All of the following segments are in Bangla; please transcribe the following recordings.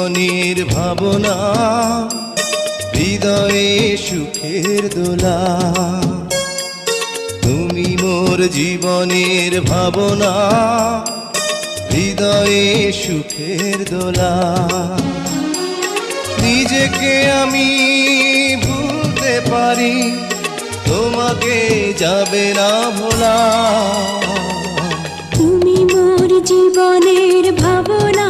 জীবনের ভাবনা, হৃদয়ে সুখের দোলা। তুমি মোর জীবনের ভাবনা, হৃদয়ে সুখের দোলা। নিজেকে আমি ভুলতে পারি, তোমাকে যাবে না ভোলা। তুমি মোর জীবনের ভাবনা,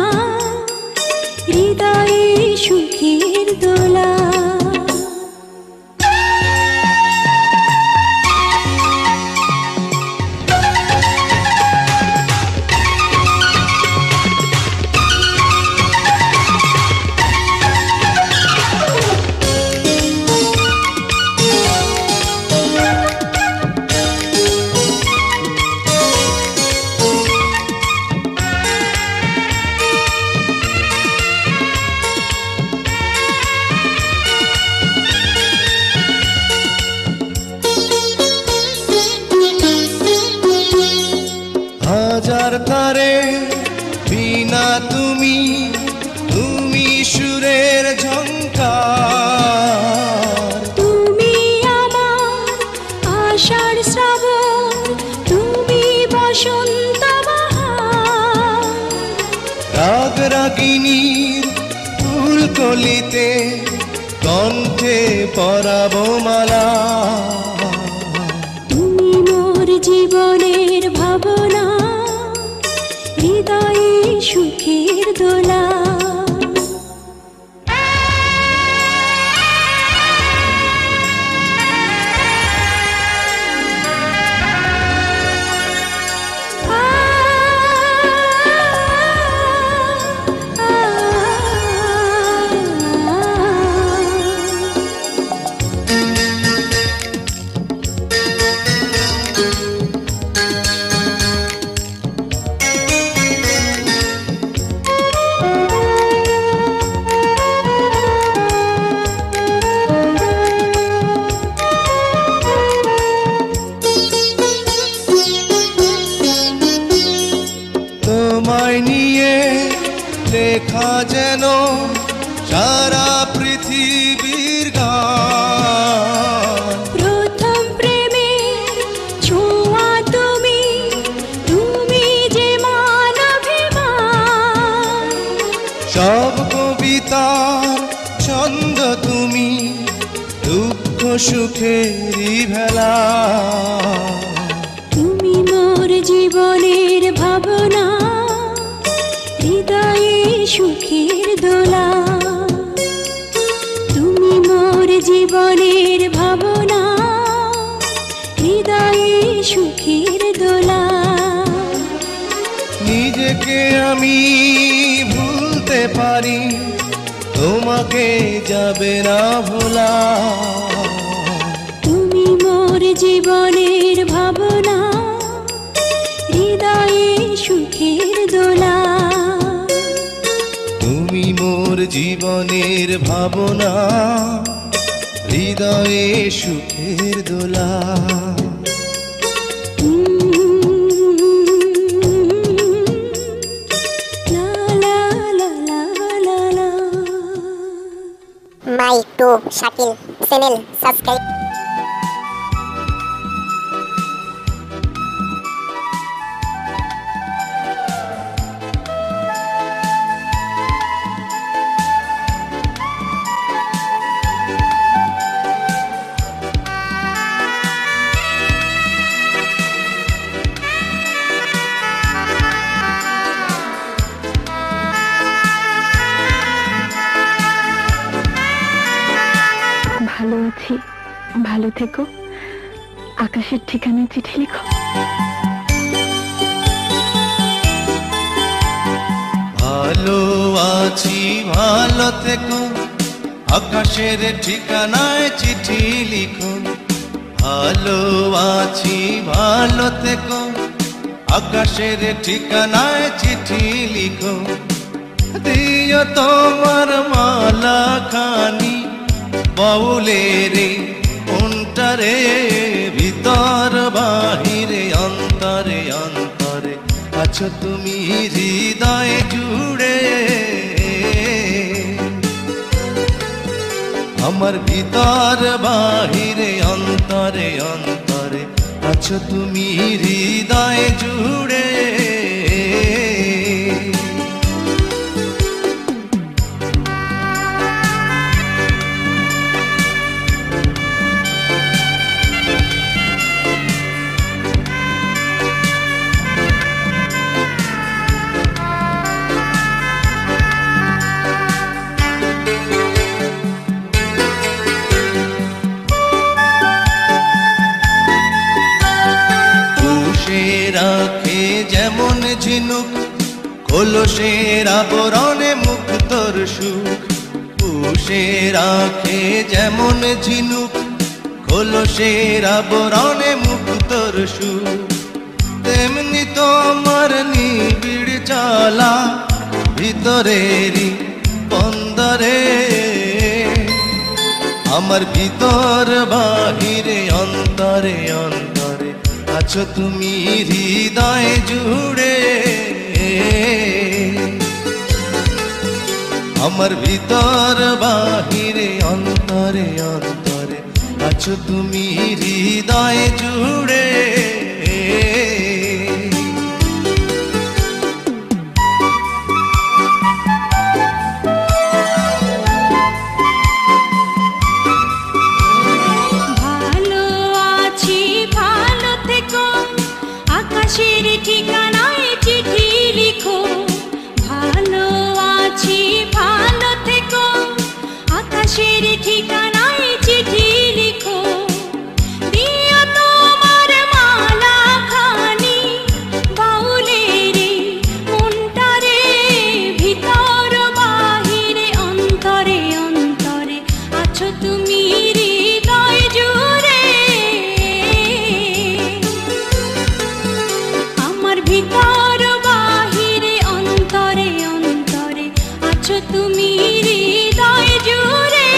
হৃদয়ে সুখের দোলা। হাজার তারে বিনা তুমি, তুমি সুরের ঝংকার। তুমি আমার আষাঢ় শ্রাবণ, তুমি বসন্ত বাহার। রাগ রাগিনীর ফুলকলিতে কণ্ঠে পরাবো মালা। তুমি মোর জীবনের ভাবনা, হৃদয়ে সুখের দোলা। তোমায় নিয়ে লেখা যেন সারা পৃথিবীর গান। প্রথম প্রেমের ছোঁয়া তুমি, তুমি যে মানবিমান। সব কবিতার ছন্দ তুমি, দুঃখ সুখেরই ভেলা। তুমি মোর জীবনের ভাবনা, হৃদয়ে সুখের দোলা। তুমি মোর জীবনের ভাবনা, হৃদয়ে সুখের দোলা। নিজেকে আমি ভুলতে পারি, তোমাকে যাবে না ভোলা। তুমি মোর জীবনের ভাবনা, হৃদয়ে সুখের দোলা। তুমি মোর জীবনের ভাবনা, হৃদয়ে সুখের দোলা। লা লা লা লা লা লা। মাই টু শাকিল চ্যানেল সাবস্ক্রাইব। ভালো আছি, ভালো থেকো। আকাশের ঠিকানায় চিঠি লিখো। ভালো আছি, ভালো থেকো। আকাশের ঠিকানায় চিঠি লিখো। ভালো আছি, ভালো থেকো। আকাশের ঠিকানায় চিঠি লিখো। দিও তোমার মালা খানি বাউলের অন্তরে, ভিতর বাহিরে অন্তরে অন্তরে আছো তুমি হৃদয় জুড়ে। আমার ভিতর বাহিরে অন্তরে অন্তরে আছো তুমি হৃদয় জুড়ে। রাখে যেমন ঝিনুক কলসের আবরণে মুক্তর সুখ। পুষে রাখে যেমন ঝিনুক কলসের আবরণে মুক্তর সুখ। তেমনি তোমার নিবিড় চলা ভিতরেরই বন্দরে। আমার ভিতর বাহিরে অন্তরে অন্তরে আছো তুমি হৃদয় জুড়ে। আমার ভিতর বাহিরে অন্তরে অন্তরে আছো তুমি হৃদয় জুড়ে। আকাশের ঠিকানায় চিঠি লিখো, ভালো আছি ভালো থেকো। আকাশের ঠিকানায় চিঠি লিখো, দিও তোমার মালা খানি বাউলের মনটারে। ভিতর বাহিরে অন্তরে অন্তরে আছো তুমি হৃদয় জুড়ে। ভিতর বাহিরে অন্তরে অন্তরে আছো তুমি হৃদয় জুড়ে।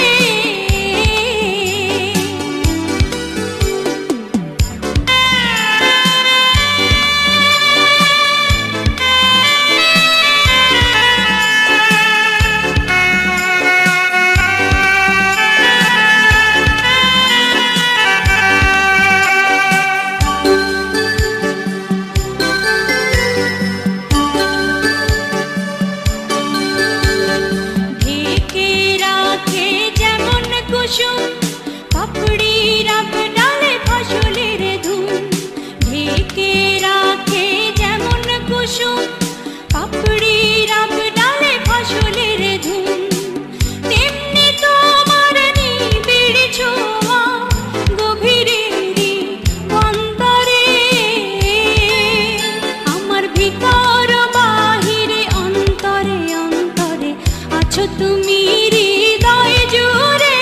পাপড়ি রাব ডালে ফসলের ধুম, ঢেকে রাখে যেমন কুসুম। পাপড়ি রাব ডালে ফসলের ধুম, তেমনি তোমার নিবিড় ছোঁয়া গভীরেরই বন্দরে। আমার ভিতর বাহিরে অন্তরে অন্তরে আছো তুমি হৃদয় জুড়ে।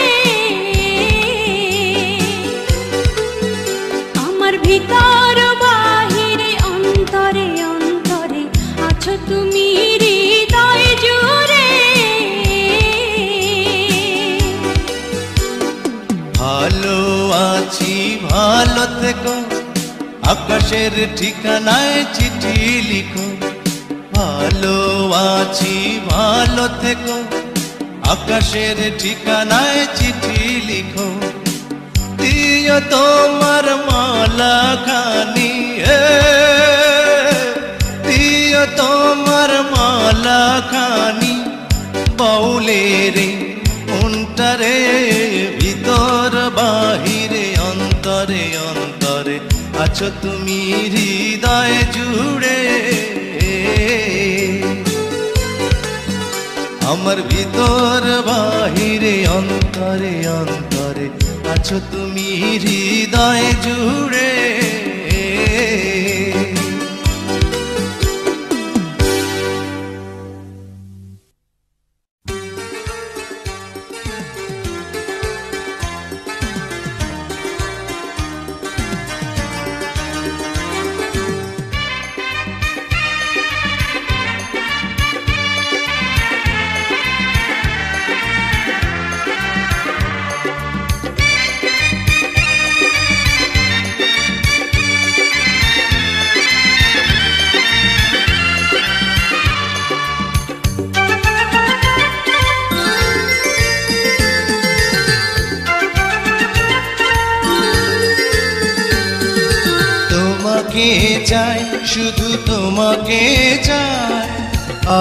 ভিতর বাহিরে অন্তরে অন্তরে আছো তুমি হৃদয় জুড়ে। ভালো আছি ভালো থেকো, আকাশের ঠিকানায় চিঠি লিখো। ভালো আছি ভালো থেকো, আকাশের ঠিকানায় চিঠি লিখো। দিও তোমার মালা খানি, দিও তোমার মালা খানি বাউলের মনটারে। ভিতর বাহিরে অন্তরে অন্তরে আছো তুমি হৃদয় জুড়ে। আমার ভিতর বাহিরে অন্তরে অন্তরে আছো তুমি হৃদয় জুড়ে। চাই শুধু তোমাকে চাই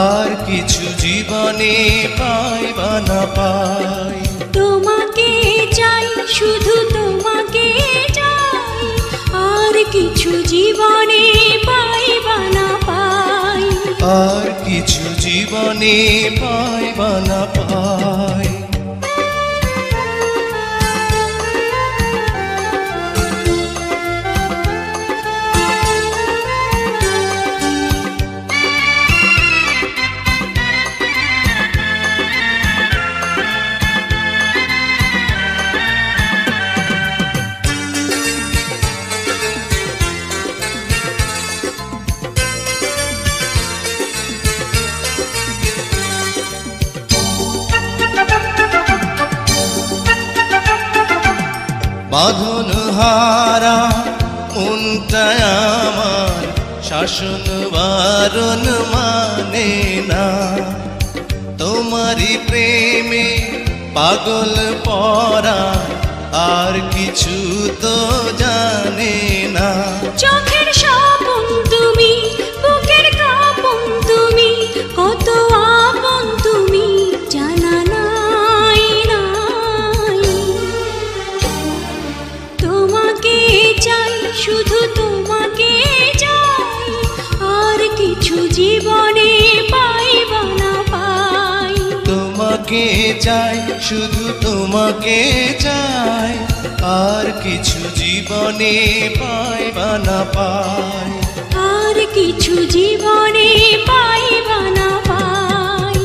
আর কিছু জীবনে পাই বা না পাই তোমাকে চাই শুধু তোমাকে চাই আর কিছু জীবনে পাই বা না পাই আর কিছু জীবনে পাই বা না পাই বাঁধন হারা মনটা আমার শাসন বারণ মানে না তোমারই প্রেমে পাগল পরা আর কিছু তো জানে না চোখের স্বপন তুমি বুকের কাঁপন তুমি কত আপন তুমি জানা নাই নাই তোমাকে চাই শুধু তোমাকে চাই আর কিছু জীবনে পাই বা না পাই তোমাকে চাই শুধু তোমাকে চাই আর কিছু জীবনে পাই বা না পাই আর কিছু জীবনে পাই বা না পাই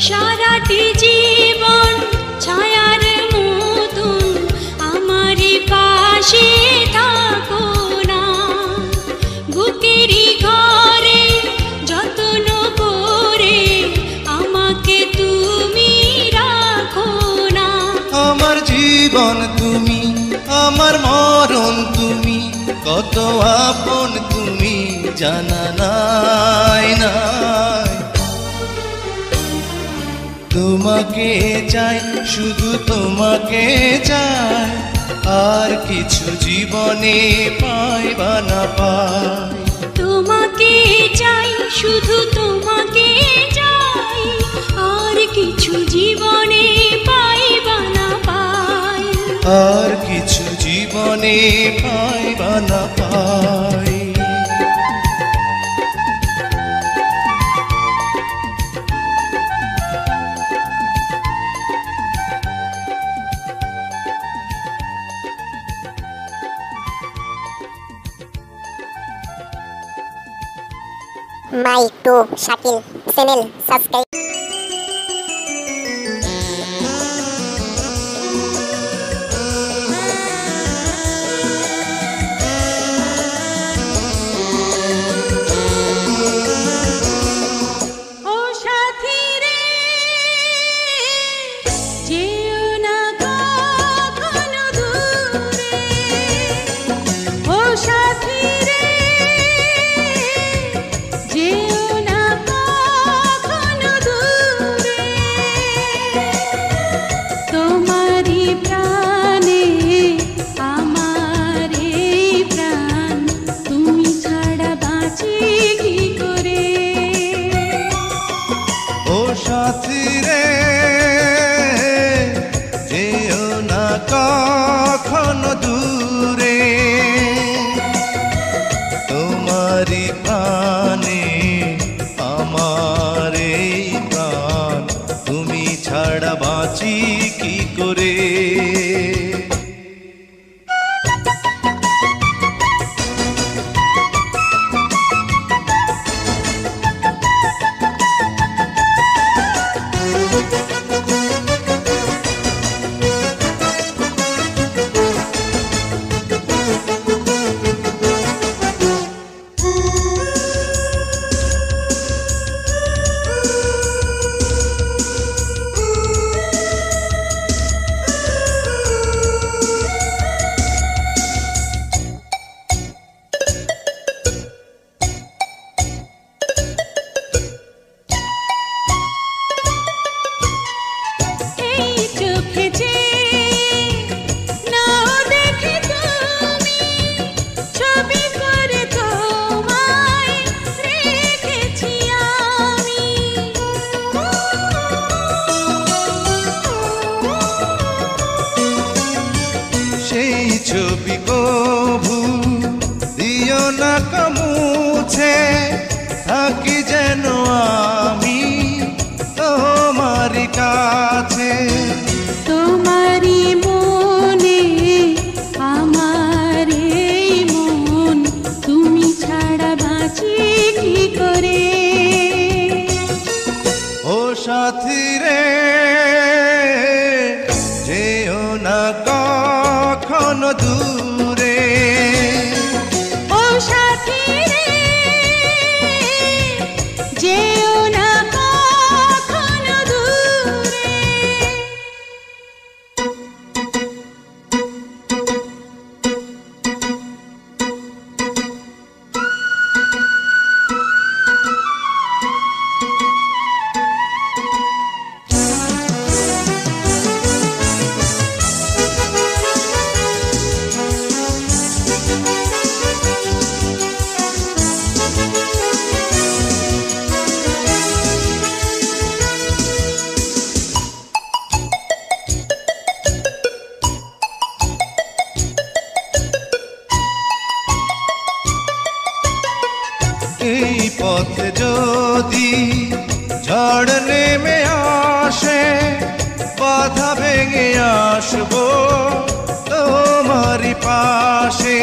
সারাটি জীবন ছায়ার মতন আমারই পাশে থাকো না বুকেরই ঘরে যত্ন করে আমাকে তুমি রাখো না আমার জীবন তুমি আমার মরণ তুমি কত আপন তুমি জানা নাই নাই তোমাকে চাই শুধু তোমাকে চাই আর কিছু জীবনে পাই বা না পাই তোমাকে চাই শুধু তোমাকে চাই আর কিছু জীবনে পাই বা না পাই আর কিছু জীবনে পাই বা না পাই My 2 Shakil channel subscribe. ও সাথী রে যেও না কখনো দূরে ও সাথী রে যেও না কখনো ছবি কভু দিও না কমুছে, থাকি যেন আমি তোমারই কাছে। তোমারই মনে আমার এই মন, তুমি ছাড়া বাঁচি কি করে। ও সাথী রে যেও না কখনো দূরে। ও সাথী রে যেও না কখনো দূরে। এই পথে যদি ঝড় নেমে আসে, বাধা ভেঙে আসবো তোমারই পাশে।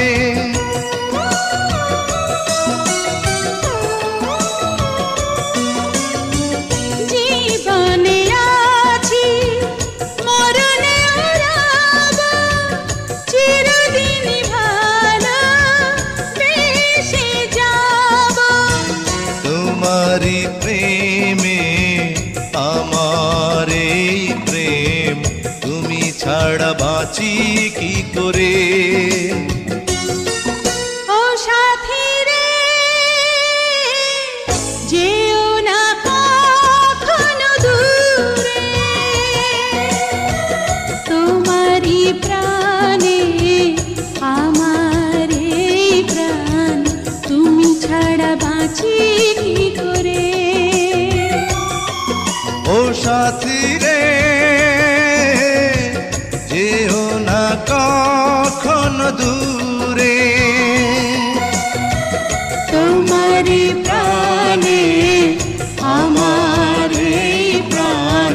জীবনে আছি মরণে রব, চিরদিন ভালো বেশে যাব। তোমারই প্রেমে আমার এই প্রেম, তুমি ছাড়া বাঁচি কি করে। ও সাথী রে যেও না কখনো দূরে। তোমারই প্রাণে আমার এই প্রাণ, তুমি ছাড়া বাঁচি কি করে। ও সাথী রে যেও না কখনো দূরে। তোমারই প্রাণে আমার এই প্রাণ,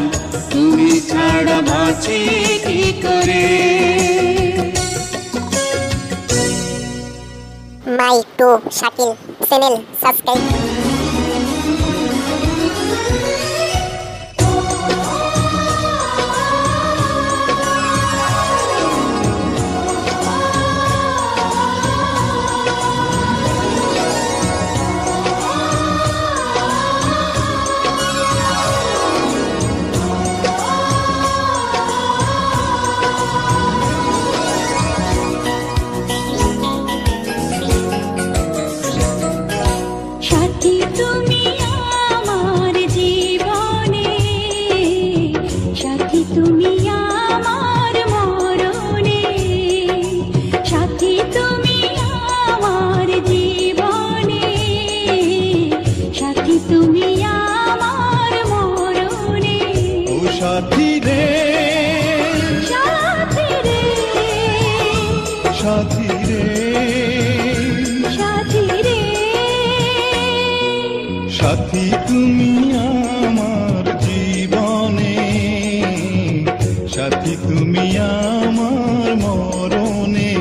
তুমি ছাড়া বাঁচি কি করে। মাই টু শাকিল চ্যানেল সাবস্ক্রাইব। সাথী তুমি আমার জীবনে, সাথী তুমি আমার মরণে। সাথী তুমি আমার জীবনে, সাথী তুমি আমার মরণে। ও সাথী রে সাথী রে সাথী রে সাথী রে সাথী তুমি আমার জীবনে, সাথী তুমি আমার মরণে।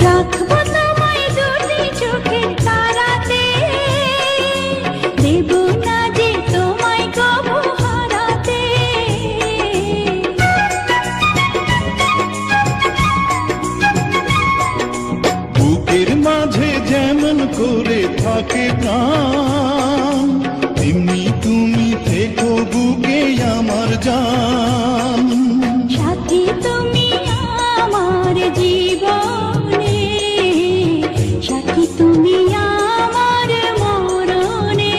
রাখবো তোমায় দুটি চোখের তারাতে, দেব না যে তোমায় কবু হারাতে। বুকের মাঝে যেমন করে থাকে প্রাণ, তেমনি তুমি থেকে জান। সাথী তুমি আমার জীবনে, সাথী তুমি আমার মরণে।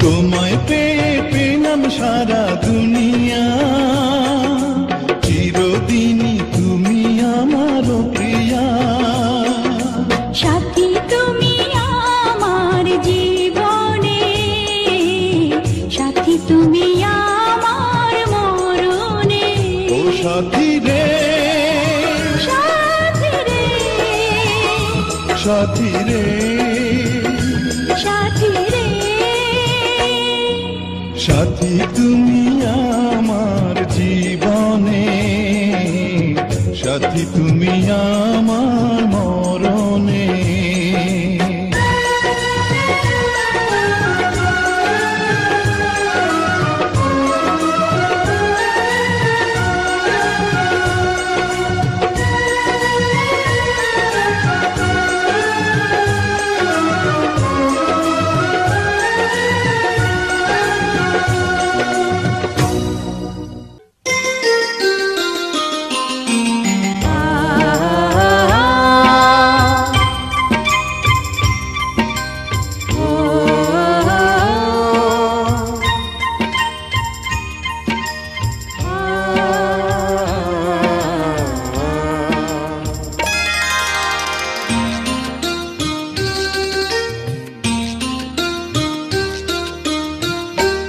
তোমায় পেয়ে পেলাম সারা দুনিয়া, চিরদিনই তুমি আমার প্রিয়া। সাথী তুমি আমার জীবনে, সাথী তুমি আমার মরণে। ও সাথী রে, সাথী রে, সাথী রে, সাথী রে, সাথী তুমি আমার জীবনে, সাথী তুমি আমার মরণে।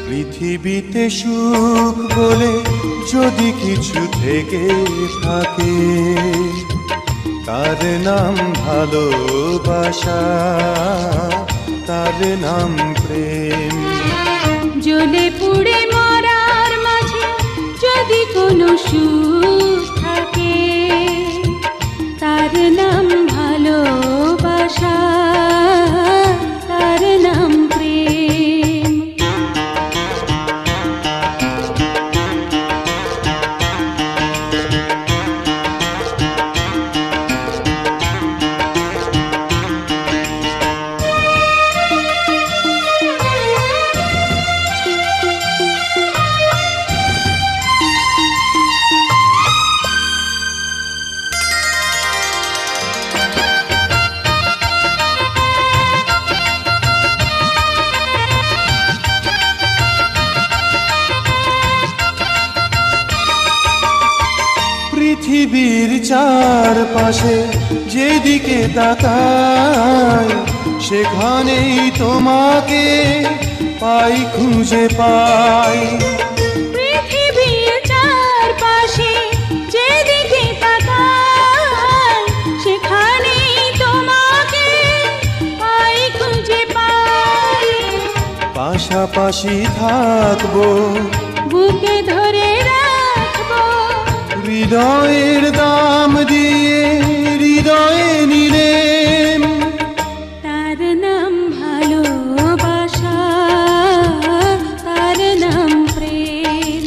পৃথিবীতে সুখ বলে যদি কিছু থেকে থাকে, তার নাম ভালোবাসা, তার নাম প্রেম। জ্বলে পুড়ে মরার মাঝে যদি কোনো সুখ থাকে, তার নাম ভালোবাসা, তার নাম প্রেম। পৃথিবীর চারপাশে যেদিকে তাকাই, সেখানেই তোমাকে পাই, খুঁজে পাই। পৃথিবীর চারপাশে যেদিকে তাকাই, সেখানেই তোমাকে পাই, খুঁজে পাই। পাশাপাশি থাকবো, বুকে ধরে রাখবো, হৃদয়ের দাম দিয়ে হৃদয়ে নিলেম। তার নাম ভালোবাসা, তার নাম প্রেম।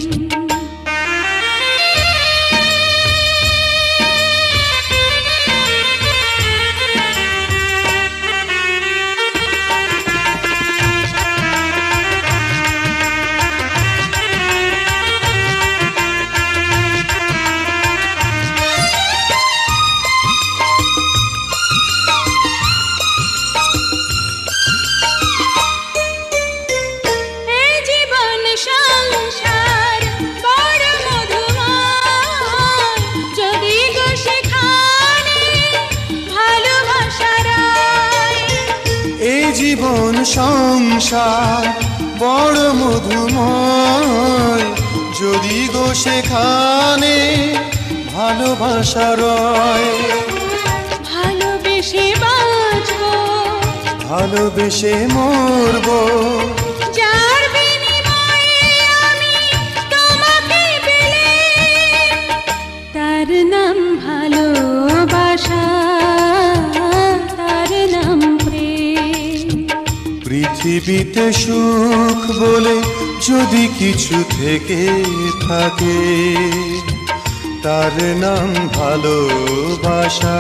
সংসার বড় মধুময়, যদি গো সেখানে ভালোবাসা রয়। ভালোবেসে বাঁচবো, ভালোবেসে মরবো, যার বিনিময়ে আমি তোমাকে পেলে, তার নাম ভালোবাসা, তার নাম প্রেম। পৃথিবীতে সুখ বলে যদি কিছু থেকে থাকে, তার নাম ভালোবাসা,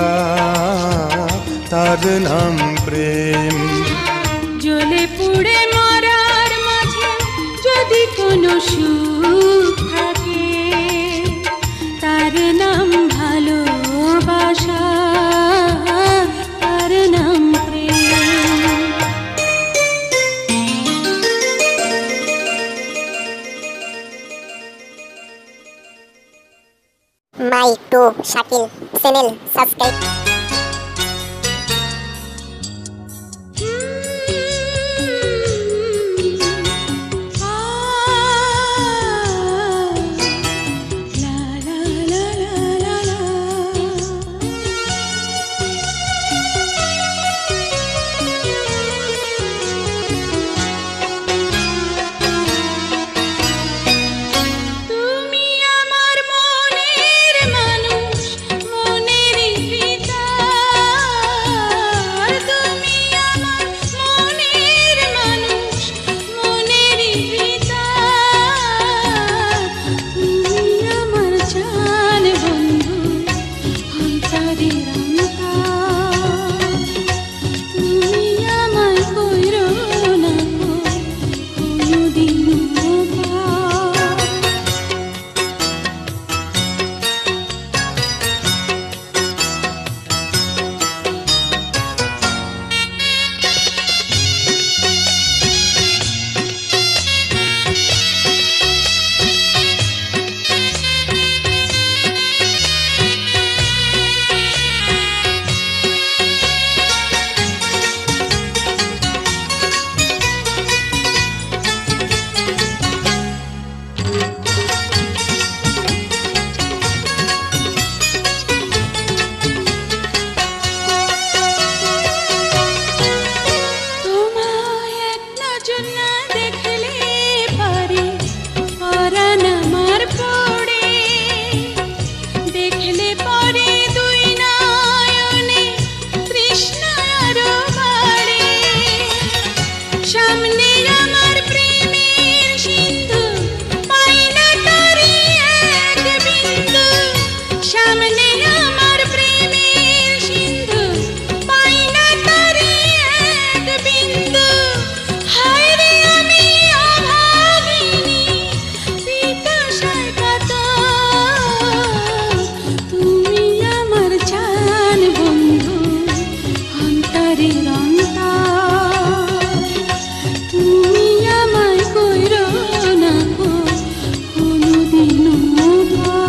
তার নাম প্রেম। জ্বলে পুড়ে মরার মাঝে যদি কোনো সুখ থাকে, তার নাম ভালোবাসা, তার নাম প্রেম। মাই টু শাকিল চ্যানেল সাবস্ক্রাইব। তুমি আমার মনের মানুষ, মনেরই ভিতর। তুমি আমার মনের মানুষ, মনেরই ভিতর। তুমি আমার জান বন্ধু, অন্তরের অন্তর। তুমি আমায় কইরো না গো কোনোদিনও পর। তোমায় এক নজর না দেখলে পারে পরাণ আমার পড়ে, দেখলে পরে দুই নয়নে তৃষ্ণা আরো বাড়ে। সামনে আমার প্রেমের সিন্ধু, পাই না তারি এক বিন্দু। সামনে আমার প্রেমের সিন্ধু, পাই না তারি এক বিন্দু। হায় রে আমি অভাগিনী, পিপাসায় কাতর। তুমি আমার জান বন্ধু, অন্তরের অন্তর। তুমি আমায় কইরো না গো কোনোদিনও পর।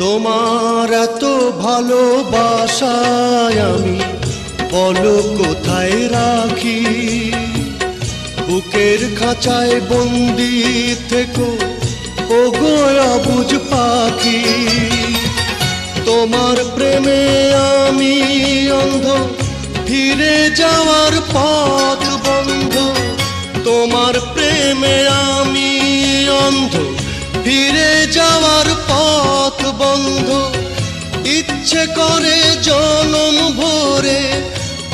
তোমার এত ভালোবাসায় আমি বলো কোথায় রাখি। বুকের খাঁচায় বন্দি থেকো ওগো অবুঝ পাখি। তোমার প্রেমে আমি অন্ধ, ফিরে যাওয়ার পথ বন্ধ। তোমার প্রেমে আমি অন্ধ, ফিরে যাওয়ার পথ বন্ধ। ইচ্ছে করে জনম ভরে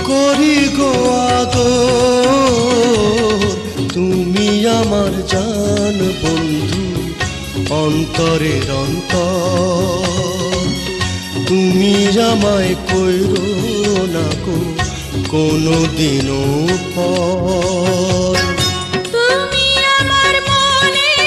করি গো আদর। তুমি আমার জান বন্ধু, অন্তরের অন্তর। তুমি আমায় কইরো না গো কোনোদিনও পর। তুমি আমার মনের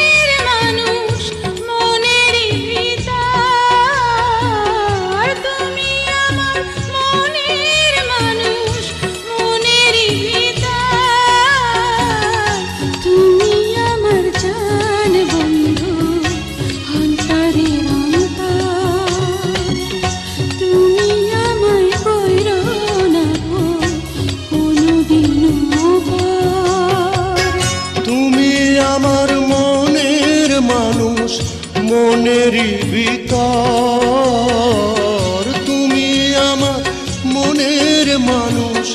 মানুষ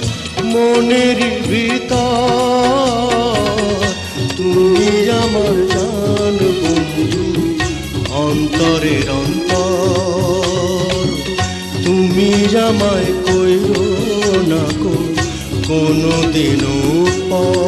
মনের ভিতর। তুমি আমার জান বন্ধু, অন্তরের অন্তর। তুমি আমায় কইরো না কোনো দিনও পর।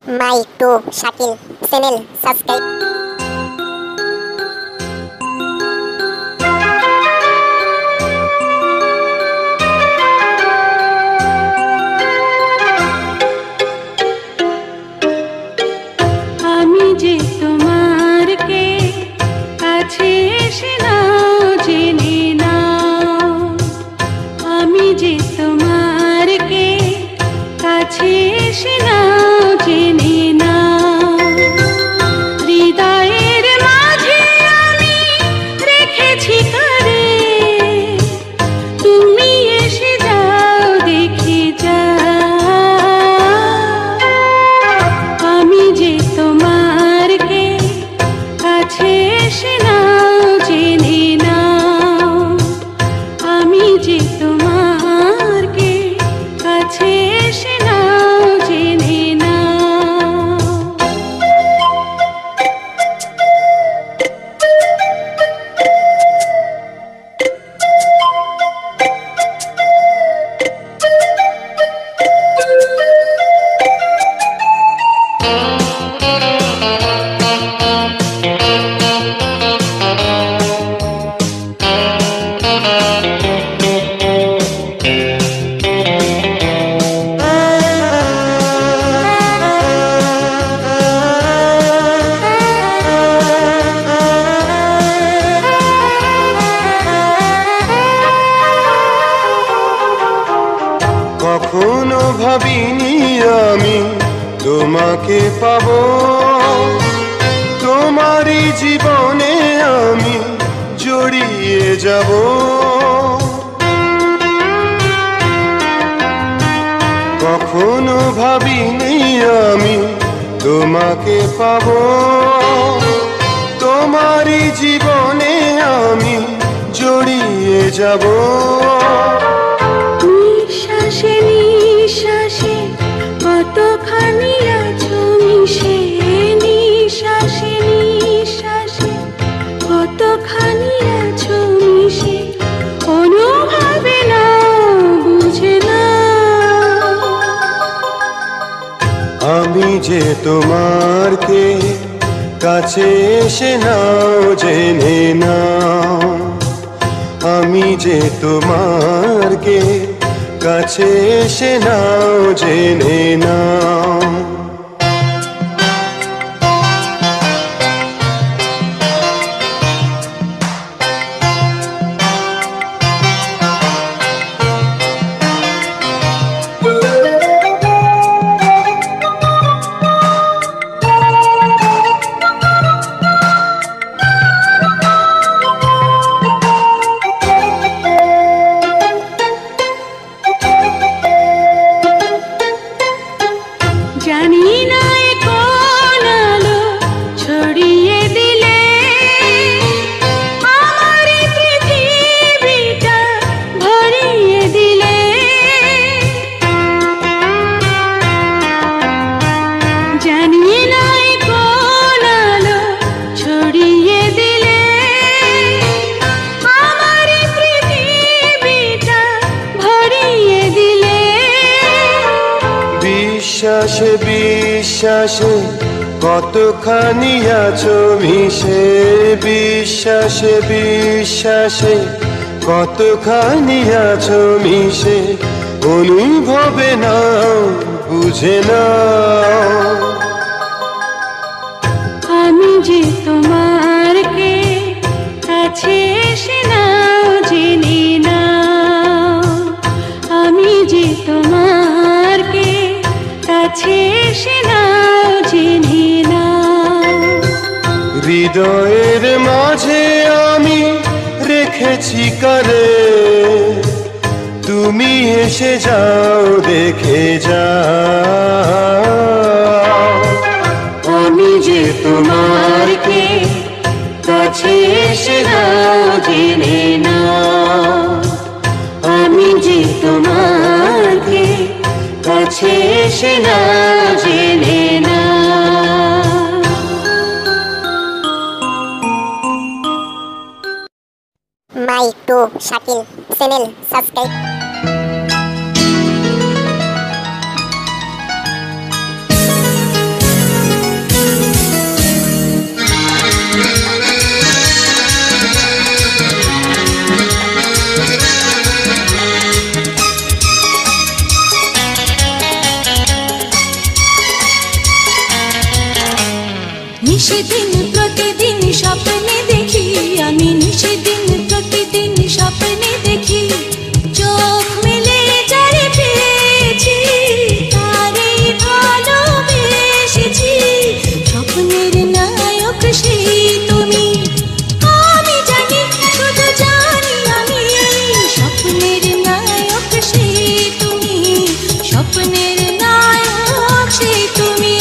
মাই টু শাকিল চ্যানেল সাবস্ক্রাইব। আমি যে তোমার কে কাছে এসে নাও জেনে নাও, আমি যে তোমার কে কাছে এসে নাও জেনে নাও। হৃদয়ের মাঝে আমি রেখেছি কারে, তুমি এসে যাও দেখে যাও। আমি যে তোমার কে কাছে এসে নাও জেনে নাও, আমি যে তোমার কে কাছে এসে নাও জেনে নাও। কখনো ভাবিনি আমি তোমাকে পাবো, তোমারই জীবনে আমি জড়িয়ে যাব। কখনো ভাবিনি আমি তোমাকে পাবো, তোমারই জীবনে আমি জড়িয়ে যাব। নিঃশ্বাসে নিঃশ্বাসে কতখানি আছো মিশে, নিঃশ্বাসে নিঃশ্বাসে কতখানি আছো মিশে। অনুভবে না বুঝে না, আমি যে তোমার কে কাছে এসে নাও জেনে নাও, আমি যে তোমার কে কাছে এসে নাও জেনে নাও। জানি না এ কোন আলো ছড়িয়ে দিলে আমার এই পৃথিবীটা ভরিয়ে দিলে। জানি না এ কোন আলো ছড়িয়ে দিলে আমার এই পৃথিবীটা ভরিয়ে দিলে। বিশ্বাসে বিশ্বাসে কতখানি আছো মিশে, বিশ্বাসে বিশ্বাসে কতখানি আছো মিশে। অনুভবে নাও বুঝে নাও, আমি যে তোমার কে কাছে এসে নাও জেনে নাও, আমি যে তোমার কে কাছে এসে নাও জেনে নাও। হৃদয়ের মাঝে আমি রেখেছি কারে, তুমি এসে যাও, দেখে যাও। আমি যে তোমার কে, কাছে এসে নাও, জেনে নাও। আমি যে তোমার কে, কাছে এসে নাও, জেনে নাও। মাই টু শাকিল চ্যানেল সাবস্ক্রাইব। নিশিদিন প্রতিদিন স্বপ্নে দেখি, আমি নিশিদিন প্রতিদিন স্বপ্নে দেখি। চোখ মেলে যারে পেয়েছি, তারে ভালোবেসেছি। স্বপ্নের নায়ক সেই তুমি, আমি জানি, শুধু জানি আমি। স্বপ্নের নায়ক সেই তুমি, স্বপ্নের নায়ক সেই তুমি।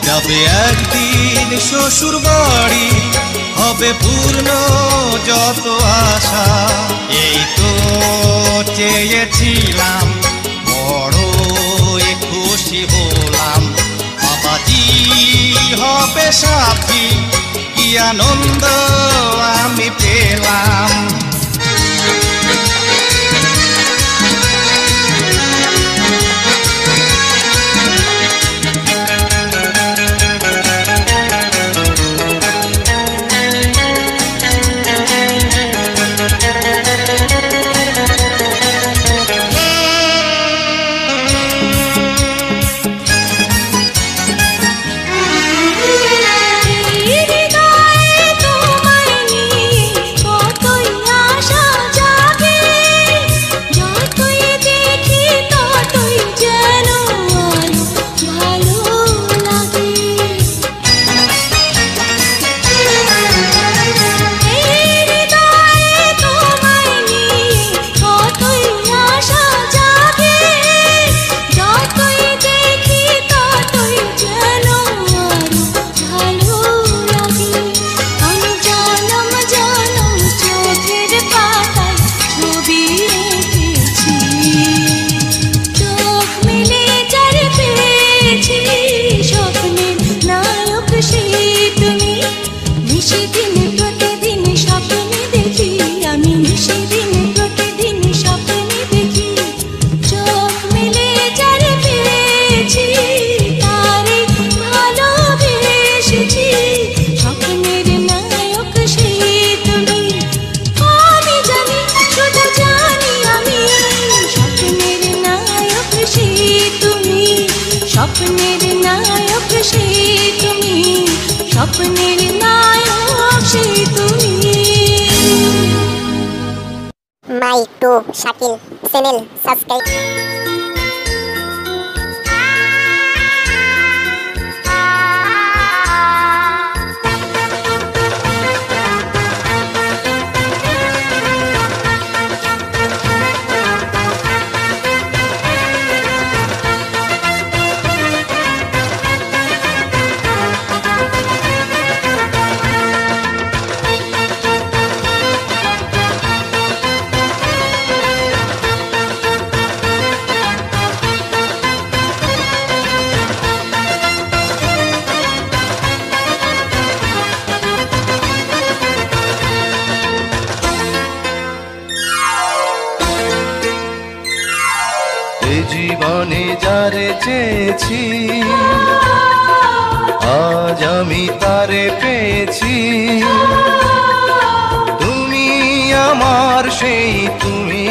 যাবে একদিন শ্বশুর বাড়ি, হবে পূর্ণ যত আশা। এই তো চেয়েছিলাম, বড় খুশি হলাম। বাবাজি হবে সাথী, কি আনন্দ আমি পেলাম। হৃদয়ে তোমায় নিয়ে বাই টু শাকিল চ্যানেল সাবস্ক্রাইব। জীবনে যারে চেয়েছি আজ আমি তারে পেয়েছি। তুমি আমার সেই তুমি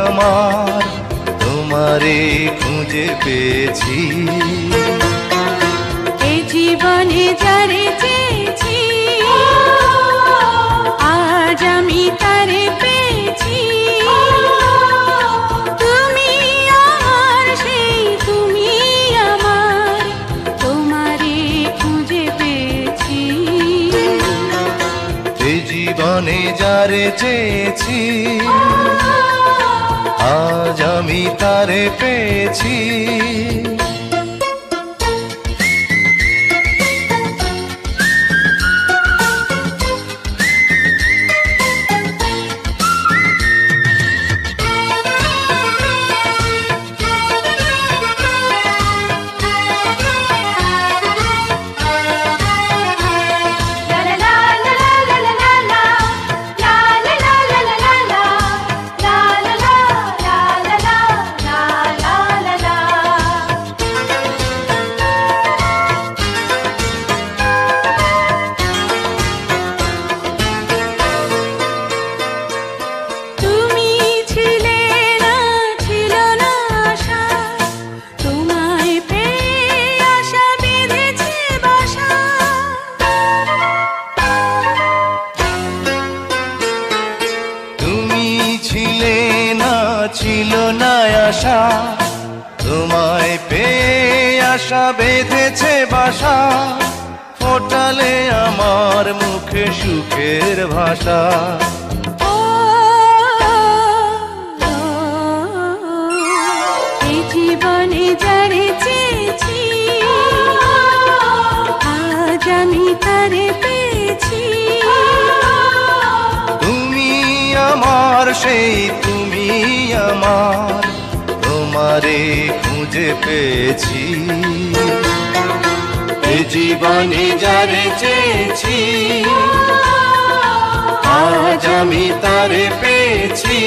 আমার, তোমারে খুঁজে পেয়েছি। এই জীবনে যারে চেয়েছি আজ আমি তারে পেয়েছি। জীবনে যারে চেয়েছি আজ আমি তারে পেয়েছি। ছিল না আশা, তোমায় পেয়ে আশা বেঁধেছে বাসা। ফোটালে আমার মুখে সুখের ভাষা। এই জীবনে যারে চেয়েছি আজ আমি তারে পেয়েছি। তুমি আমার সেই তুমি আমার, তোমারে খুঁজে পেয়েছি। এই জীবনে যারে চেয়েছি আজ আমি তারে পেয়েছি।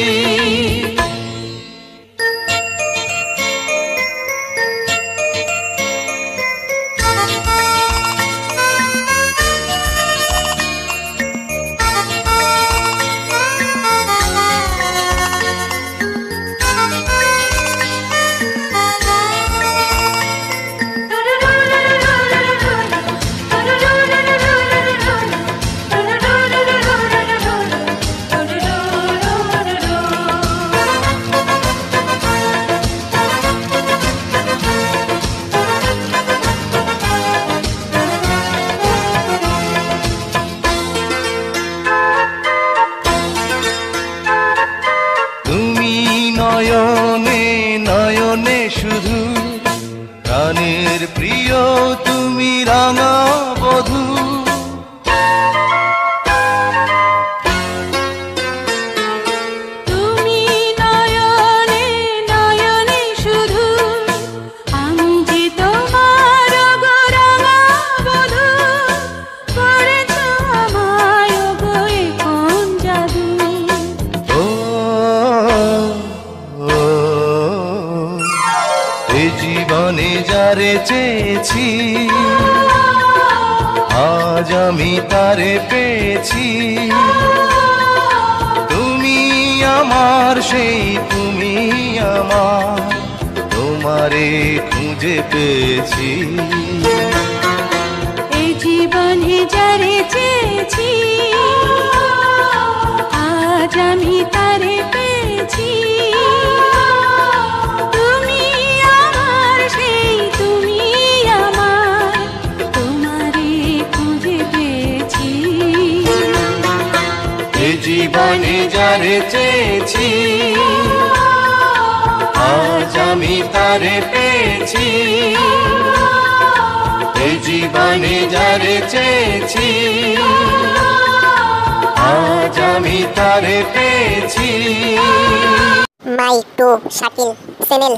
নয়নে নয়নে শুধু প্রাণের প্রিয় তুমি রাঙা বধূ। তুমি নয়নে নয়নে শুধু, আমি যে তোমার গো রাঙা বধূ। করেছ আমায় গো এ কোন জাদু। এই জীবনে যারে চেয়েছি আজ আমি তারে পেয়েছি। তুমি আমার সেই তুমি আমার, তোমারে খুঁজে পেয়েছি। এই জীবনে যারে চেয়েছি আজ আমি তারে পেয়েছি। জীবনে যারে চেয়েছি আজ আমি তারে পেয়েছি এই জীবনে যারে চেয়েছি আজ আমি তারে পেয়েছি মাই টু শাকিল চ্যানেল